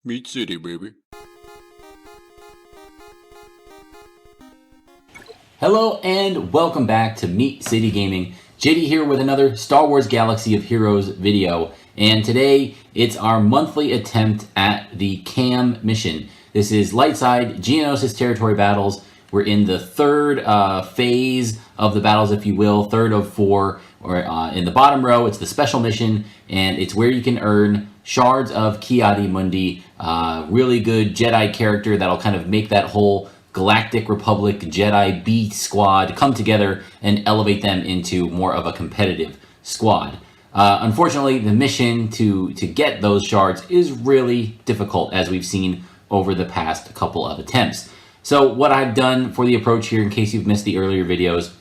Meat City, baby. Hello and welcome back to Meat City Gaming. JD here with another Star Wars Galaxy of Heroes video. And today it's our monthly attempt at the KAM mission. This is Lightside Geonosis territory battles. We're in the third phase of the battles, if you will, third of four. Or in the bottom row, it's the special mission, and it's where you can earn shards of Ki-Adi-Mundi. Really good Jedi character that'll kind of make that whole Galactic Republic Jedi B squad come together and elevate them into more of a competitive squad. Unfortunately, the mission to get those shards is really difficult, as we've seen over the past couple of attempts. So what I've done for the approach here, in case you've missed the earlier videos,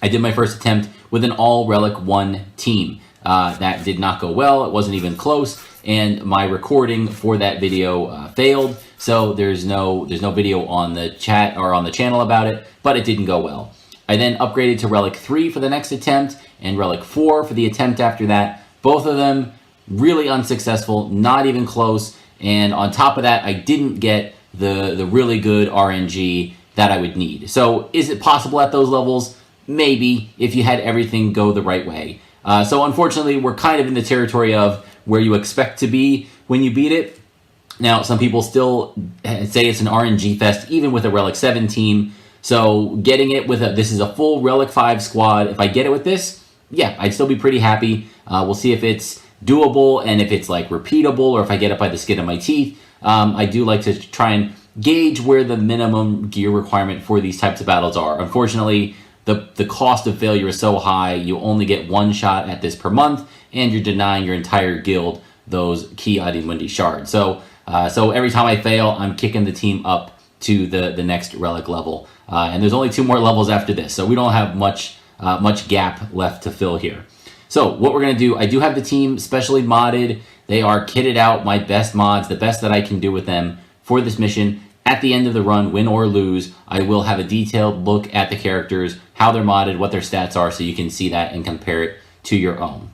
I did my first attempt with an all Relic 1 team. That did not go well. It wasn't even close, and my recording for that video failed. So there's no video on the chat or on the channel about it, but it didn't go well. I then upgraded to Relic 3 for the next attempt and Relic 4 for the attempt after that. Both of them really unsuccessful, not even close. And on top of that, I didn't get the really good RNG that I would need. So is it possible at those levels? Maybe, if you had everything go the right way. So unfortunately, we're kind of in the territory of where you expect to be when you beat it. Now, some people still say it's an RNG fest, even with a Relic 7 team. So getting it with this is a full Relic 5 squad. If I get it with this, yeah, I'd still be pretty happy. We'll see if it's doable and if it's like repeatable, or if I get it by the skin of my teeth. I do like to try and gauge where the minimum gear requirement for these types of battles are. Unfortunately, the cost of failure is so high, you only get one shot at this per month, and you're denying your entire guild those Ki-Adi-Mundi shards. So every time I fail, I'm kicking the team up to the next Relic level. And there's only 2 more levels after this, so we don't have much gap left to fill here. So what we're going to do, I do have the team specially modded. They are kitted out, my best mods, the best that I can do with them for this mission. At the end of the run, win or lose, I will have a detailed look at the characters, how they're modded, what their stats are, so you can see that and compare it to your own.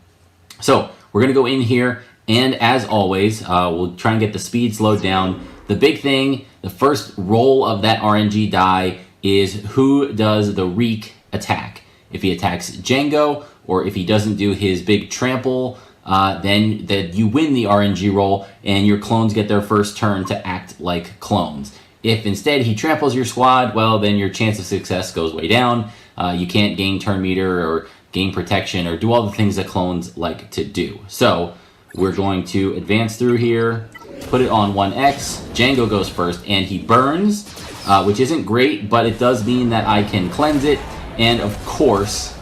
So we're going to go in here, and as always, we'll try and get the speed slowed down. The big thing, the first roll of that RNG die is who does the Reek attack. If he attacks Jango, or if he doesn't do his big trample, then you win the RNG roll, and your clones get their first turn to act like clones. If instead he tramples your squad, well, then your chance of success goes way down. You can't gain turn meter or gain protection or do all the things that clones like to do. So we're going to advance through here, put it on 1X. Jango goes first, and he burns, which isn't great, but it does mean that I can cleanse it. And of course,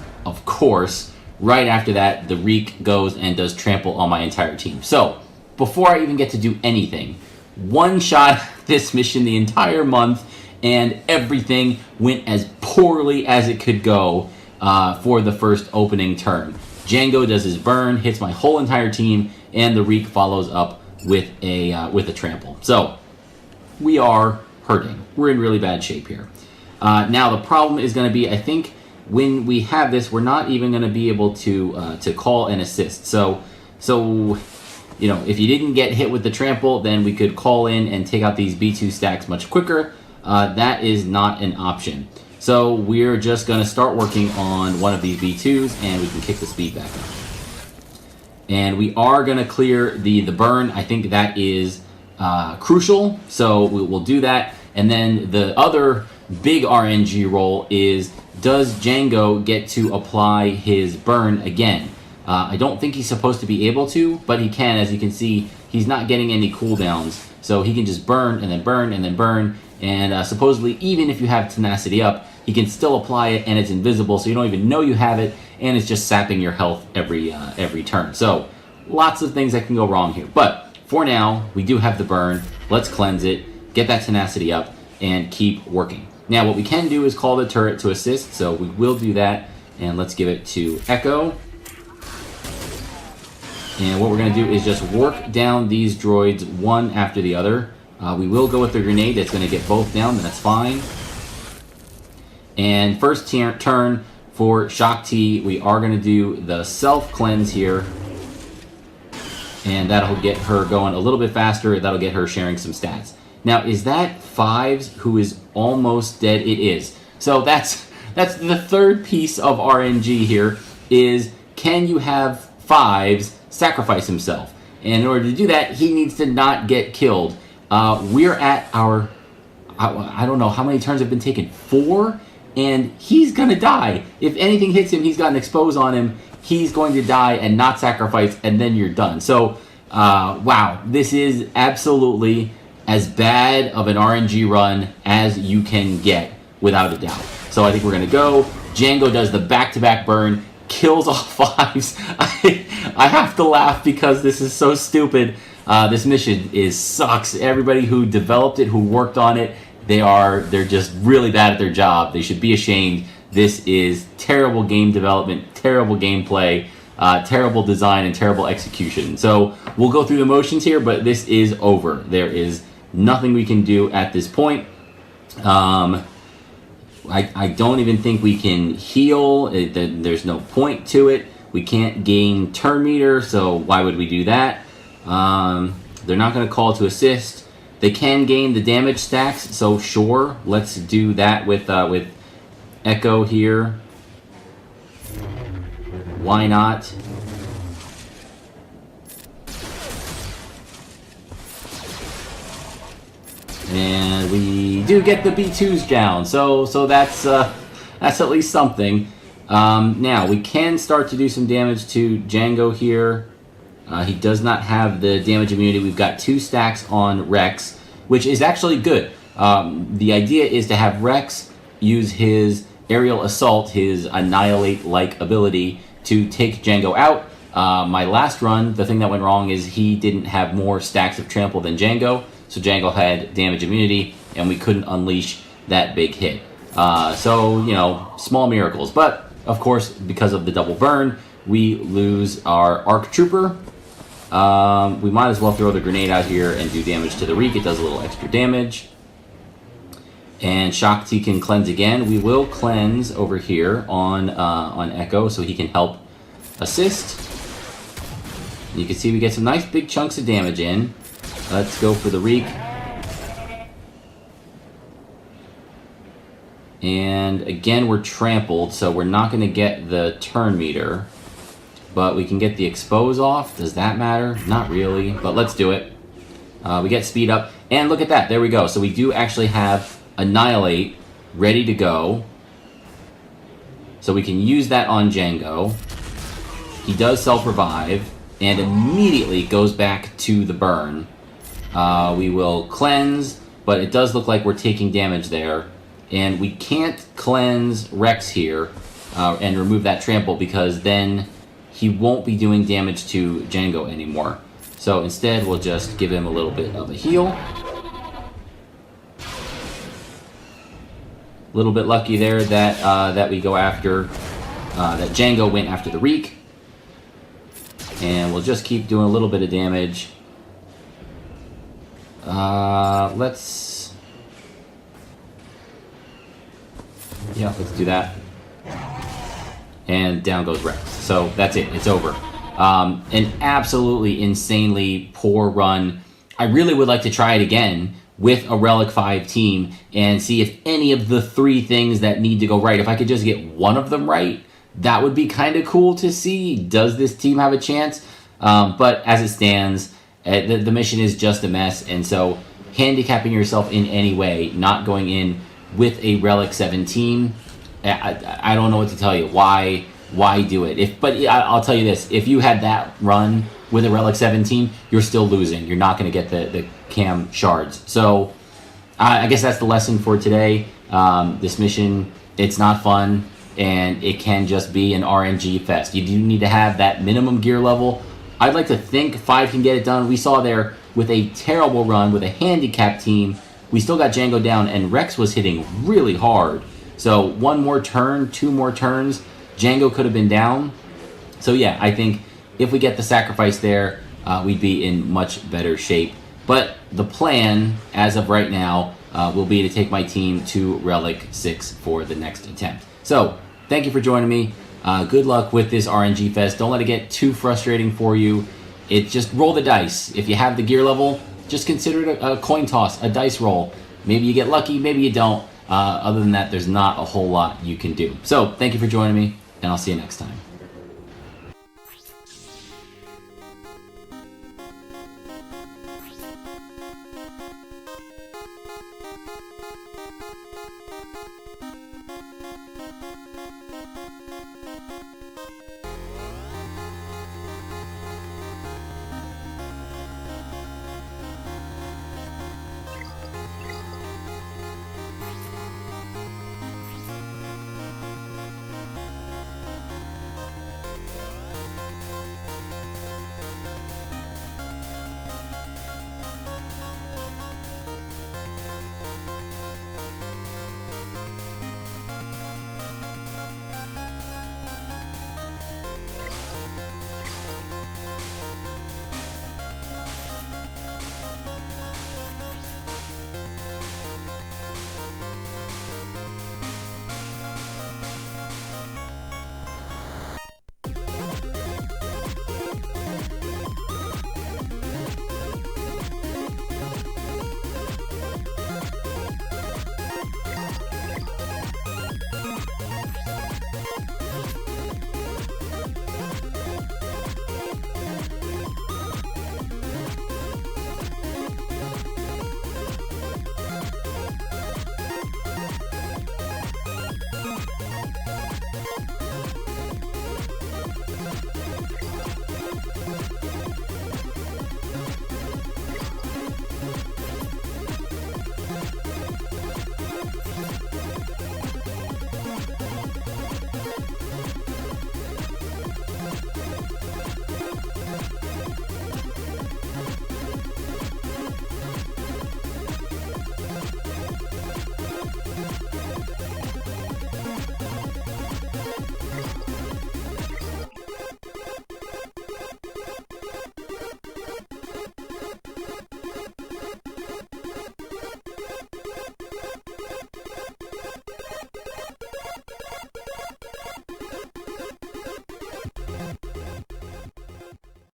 right after that, the Reek goes and does trample on my entire team. So before I even get to do anything, one shot this mission the entire month, and everything went as poorly as it could go for the first opening turn. Jango does his burn, hits my whole entire team, and the Reek follows up with a trample. So we are hurting. We're in really bad shape here. Now the problem is going to be, I think, when we have this, we're not even going to be able to call an assist. So you know, if you didn't get hit with the trample, then we could call in and take out these B2 stacks much quicker. That is not an option. So we're just going to start working on one of these B2s, and we can kick the speed back up. And we are going to clear the burn. I think that is crucial, so we'll do that. And then the other big RNG roll is, does Jango get to apply his burn again? I don't think he's supposed to be able to, but he can. As you can see, he's not getting any cooldowns, so he can just burn and then burn and then burn. And supposedly, even if you have tenacity up, he can still apply it, and it's invisible, so you don't even know you have it, and it's just sapping your health every turn. So lots of things that can go wrong here. But for now, we do have the burn. Let's cleanse it, get that tenacity up, and keep working. Now, what we can do is call the turret to assist, so we will do that. And let's give it to Echo. And what we're going to do is just work down these droids one after the other. We will go with the grenade. That's going to get both down. That's fine. And first turn for Shaak Ti, we are going to do the self-cleanse here. And that'll get her going a little bit faster. That'll get her sharing some stats. Now, is that Fives who is almost dead? It is. So that's the third piece of RNG here is, can you have Fives sacrifice himself? And in order to do that, he needs to not get killed. We're at our, I don't know how many turns have been taken, 4? And he's going to die. If anything hits him, he's got an expose on him. He's going to die and not sacrifice, and then you're done. So, wow, this is absolutely as bad of an RNG run as you can get, without a doubt. So I think we're going to go. Jango does the back-to-back burn, kills all Fives. I have to laugh because this is so stupid. This mission sucks. Everybody who developed it, who worked on it, they're just really bad at their job. They should be ashamed. This is terrible game development, terrible gameplay, terrible design, and terrible execution. So we'll go through the motions here, but this is over. There is nothing we can do at this point. I don't even think we can heal. There's no point to it. We can't gain turn meter, so why would we do that? They're not going to call to assist. They can gain the damage stacks, so sure, let's do that with Echo here. Why not? And we do get the B2s down, so that's at least something. Now we can start to do some damage to Jango here. He does not have the damage immunity. We've got 2 stacks on Rex, which is actually good. The idea is to have Rex use his aerial assault, his annihilate-like ability, to take Jango out. My last run, the thing that went wrong is he didn't have more stacks of trample than Jango, so Jango had damage immunity, and we couldn't unleash that big hit. So, you know, small miracles. But, of course, because of the double burn, we lose our Arc Trooper. We might as well throw the grenade out here and do damage to the Reek. It does a little extra damage. And Shaak Ti can cleanse again. We will cleanse over here on Echo so he can help assist. You can see we get some nice big chunks of damage in. Let's go for the Reek. And again, we're trampled, so we're not going to get the turn meter. But we can get the expose off. Does that matter? Not really, but let's do it. We get speed up. And look at that. There we go. So we do actually have Annihilate ready to go. So we can use that on Jango. He does self-revive and immediately goes back to the burn. We will cleanse, but it does look like we're taking damage there. And we can't cleanse Rex here and remove that trample because then he won't be doing damage to Jango anymore. So instead, we'll just give him a little bit of a heal. A little bit lucky there that we go after, that Jango went after the Reek. And we'll just keep doing a little bit of damage. Let's do that. And down goes Rex. So that's it. It's over. An absolutely insanely poor run. I really would like to try it again with a Relic 5 team and see if any of the 3 things that need to go right, if I could just get one of them right, that would be kind of cool to see. Does this team have a chance? But as it stands, the mission is just a mess. And so handicapping yourself in any way, not going in with a Relic 7 team, I don't know what to tell you. Why do it? But I'll tell you this: if you had that run with a Relic 7 team, you're still losing. You're not going to get the KAM shards. So I guess that's the lesson for today. This mission, it's not fun, and it can just be an RNG fest. You do need to have that minimum gear level. I'd like to think 5 can get it done. We saw there with a terrible run with a handicap team, we still got Jango down, and Rex was hitting really hard. So 1 more turn, 2 more turns, Jango could have been down. So yeah, I think if we get the sacrifice there, we'd be in much better shape. But the plan, as of right now, will be to take my team to Relic 6 for the next attempt. So, thank you for joining me. Good luck with this RNG Fest. Don't let it get too frustrating for you. It's just roll the dice. If you have the gear level, just consider it a coin toss, a dice roll. Maybe you get lucky, maybe you don't. Other than that, there's not a whole lot you can do. So thank you for joining me, and I'll see you next time.